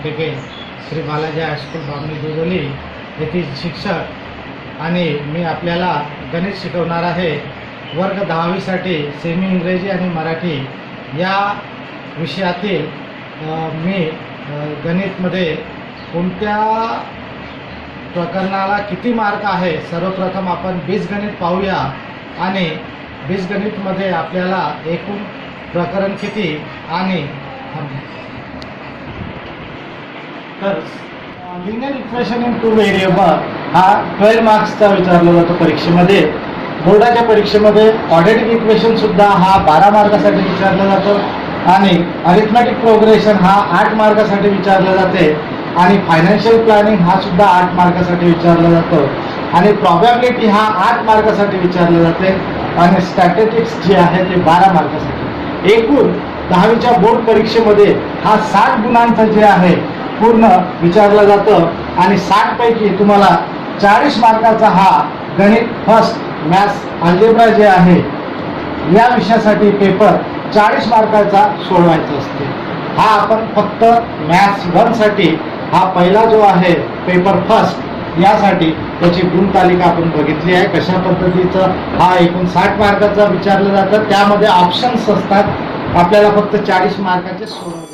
प्राध्यापक श्री बालाजी हायस्कूल बामणी दुधोली येथील शिक्षक आणि मी आपल्याला गणित शिकवणार आहे। वर्ग 10वीसाठी सेमी इंग्रजी आणि मराठी या विषयातील मी गणितमध्ये कोणत्या प्रकरणाला किती मार्क आहे सर्वप्रथम आपण बीजगणित पाहूया आणि बीजगणितमध्ये आपल्याला एकूण प्रकरण किती आणि तर लिनियर इक्वेशन इन 2 व्हेरिएबल हा 12 मार्क्सचा विचारला जातो परीक्षेमध्ये। बोर्डाच्या परीक्षेमध्ये क्वाड्रॅटिक इक्वेशन सुद्धा हा 12 मार्कासाठी विचारला जातो आणि अरिथमॅटिक प्रोग्रेशन हा 8 मार्कासाठी विचारला जाते आणि फायनान्शियल प्लॅनिंग हा सुद्धा 8 मार्कासाठी विचारला जातो आणि प्रॉबॅबिलिटी हा 8 मार्कासाठी विचारला जाते आणि स्टॅटिस्टिक्स जे आहे ते 12 मार्कासाठी। एकूण 10वीच्या बोर्ड परीक्षेमध्ये हा 60 गुणांचा जे आहे पूर्ण विचारलं जातं आणि 60 पैकी तुम्हाला 40 मार्काचा हा गणित फर्स्ट मॅथ्स अल्जेब्रा जे आहे या विषयासाठी पेपर 40 मार्काचा सोडवायचा असते। हा आपण फक्त मॅथ्स 1 साठी हा पहिला जो आहे पेपर फर्स्ट यासाठी त्याची गुणतालिका आपण बघितली आहे कशा पद्धतीचं हा एकूण 60 मार्काचा विचारलं जातं। त्यामध्ये ऑप्शन्स असतात, आपल्याला फक्त 40 मार्काचे सोडवायचे।